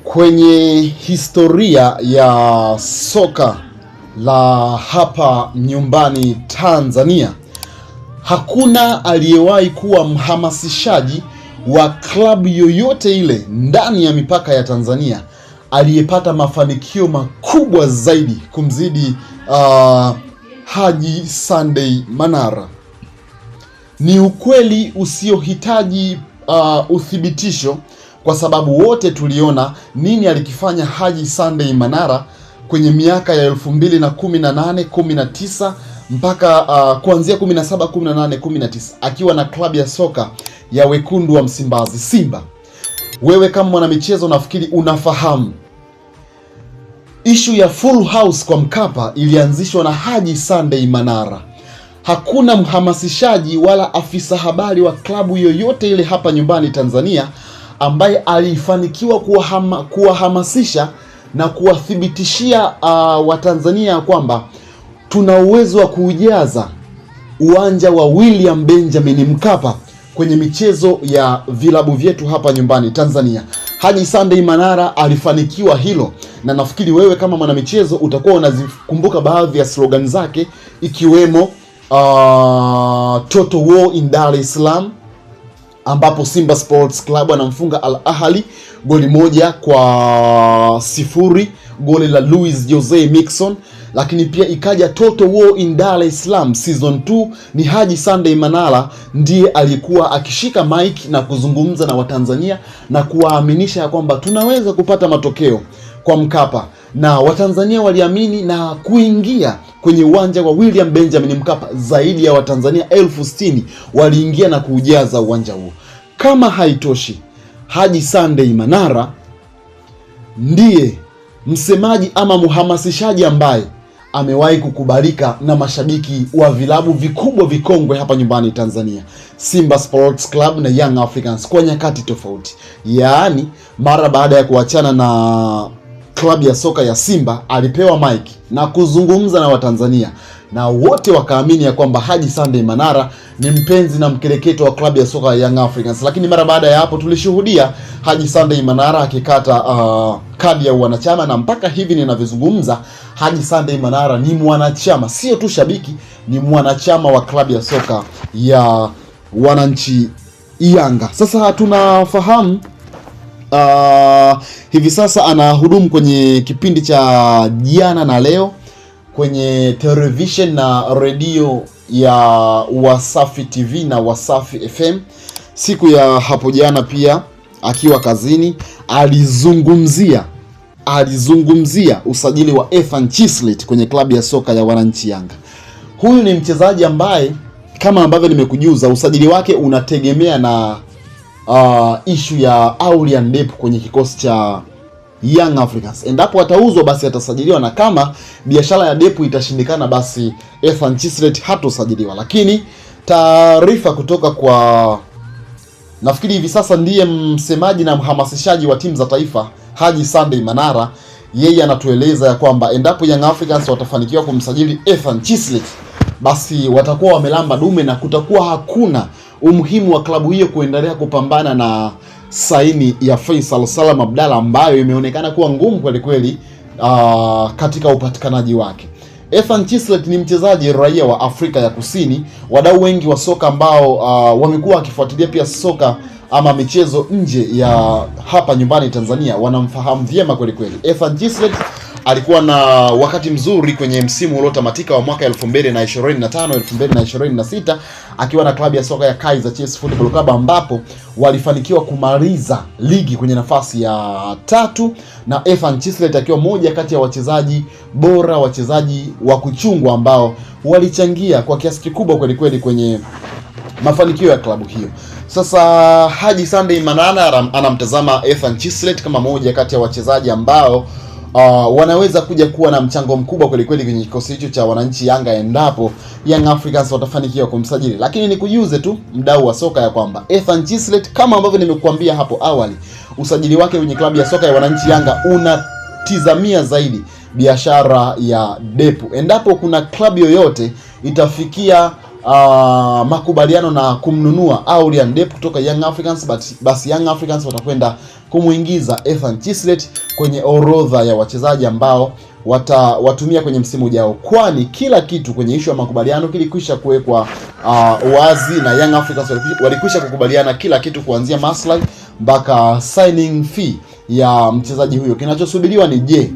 Kwenye historia ya soka la hapa nyumbani Tanzania, hakuna aliyewahi kuwa mhamasishaji wa klabu yoyote ile ndani ya mipaka ya Tanzania aliyepata mafanikio makubwa zaidi kumzidi Haji Sunday Manara. Ni ukweli usiohitaji uthibitisho, kwa sababu wote tuliona nini alikifanya Haji Sunday Manara kwenye miaka ya 2018, 19 mpaka kuanzia 17, 18, 19 akiwa na klabu ya soka ya Wekundu wa Msimbazi, Simba. Wewe kama mwanamichezo nafikiri unafahamu issue ya full house kwa Mkapa ilianzishwa na Haji Sunday Manara. Hakuna mhamasishaji wala afisa habari wa klabu yoyote ile hapa nyumbani Tanzania ambaye alifanikiwa kuwahamasisha na kuwathibitishia Watanzania kwamba tuna uwezo wa kuujaza uwanja wa William Benjamin Mkapa kwenye michezo ya vilabu vyetu hapa nyumbani Tanzania. Haji Sunday Manara alifanikiwa hilo, na nafikiri wewe kama mwanamichezo utakuwa unazikumbuka baadhi ya slogan zake, ikiwemo Total War in Dar es Salaam, ambapo Simba Sports Club anamfunga Al Ahly goli 1-0, goli la Luis Jose Miquissone. Lakini pia ikaja Total War in Dar es Salaam season 2, ni Haji Sunday Manara ndiye alikuwa akishika mic na kuzungumza na Watanzania na kuwaaminisha ya kwamba tunaweza kupata matokeo kwa Mkapa, na Watanzania waliamini na kuingia kwenye uwanja wa William Benjamin Mkapa. Zaidi ya Watanzania 60,000 waliingia na kuujaza uwanja huo. Kama haitoshi, Haji Sunday Manara ndiye msemaji ama mhamasishaji ambaye amewahi kukubalika na mashabiki wa vilabu vikubwa vikongwe hapa nyumbani Tanzania, Simba Sports Club na Young Africans, kwa nyakati tofauti. Yaani mara baada ya kuachana na klabu ya soka ya Simba alipewa mic na kuzungumza na Watanzania, na wote wakaamini ya kwamba Haji Sunday Manara ni mpenzi na mkereketo wa klabu ya soka ya Young Africans. Lakini mara baada ya hapo tulishuhudia Haji Sunday Manara akikata kadi ya wanachama, na mpaka hivi ninavyozungumza Haji Sunday Manara ni mwanachama, sio tu shabiki, ni mwanachama wa klabu ya soka ya wananchi Yanga. Sasa tunafahamu hivi sasa anahudumu kwenye kipindi cha Jana na Leo kwenye television na redio ya Wasafi TV na Wasafi FM. Siku ya hapo jana pia akiwa kazini alizungumzia usajili wa Ethan Chislet kwenye klabu ya soka ya wananchi Yanga. Huyu ni mchezaji ambaye kama ambavyo nimekujuza, usajili wake unategemea na issue ya Aurelian Depp kwenye kikosi cha Young Africans. Endapo atauzwa basi atasajiliwa, na kama biashara ya Depp itashindikana basi Ethan Chislet hatosajiliwa. Lakini taarifa kutoka kwa, nafikiri hivi sasa ndiye msemaji na mhamasishaji wa timu za taifa, Haji Sunday Manara, yeye anatueleza ya kwamba endapo Young Africans watafanikiwa kumsajili Ethan Chislet, basi watakuwa wamelamba dume na kutakuwa hakuna umuhimu wa klabu hiyo kuendelea kupambana na saini ya Faisal Salum Abdalla ambayo imeonekana kuwa ngumu kweli kweli katika upatikanaji wake. Ethan Chislet ni mchezaji raia wa Afrika ya Kusini. Wadau wengi wa soka ambao wamekuwa wakifuatilia pia soka ama michezo nje ya hapa nyumbani Tanzania wanamfahamu vyema kweli kweli. Ethan Chislet alikuwa na wakati mzuri kwenye msimu uliotamatika wa mwaka 2025 2026 akiwa na klabu ya soka ya Kaizer Chiefs Football Club, ambapo walifanikiwa kumaliza ligi kwenye nafasi ya 3, na Ethan Chislet akiwa moja kati ya wachezaji bora, wachezaji wa kuchungwa ambao walichangia kwa kiasi kikubwa kweli kweli kwenye mafanikio ya klabu hiyo. Sasa Haji Sunday Manara anamtazama Ethan Chislet kama moja kati ya wachezaji ambao wanaweza kuja kuwa na mchango mkubwa kweli kweli kwenye kikosi hicho cha wananchi Yanga endapo Young Africans watafanikiwa kumsajili. Lakini nikujuze tu mdau wa soka ya kwamba Ethan Chislet, kama ambavyo nimekuambia hapo awali, usajili wake kwenye klabu ya soka ya wananchi Yanga unatizamia zaidi biashara ya Depp. Endapo kuna klabu yoyote itafikia makubaliano na kumnunua Aurelian Depp kutoka Young Africans, basi Young Africans watakwenda kumuingiza Ethan Chislett kwenye orodha ya wachezaji ambao watawatumia kwenye msimu ujao, kwani kila kitu kwenye issue ya makubaliano kilikwisha kuwekwa wazi na Young Africans walikwisha kukubaliana kila kitu, kuanzia maslahi mpaka signing fee ya mchezaji huyo. Kinachosubiriwa ni je,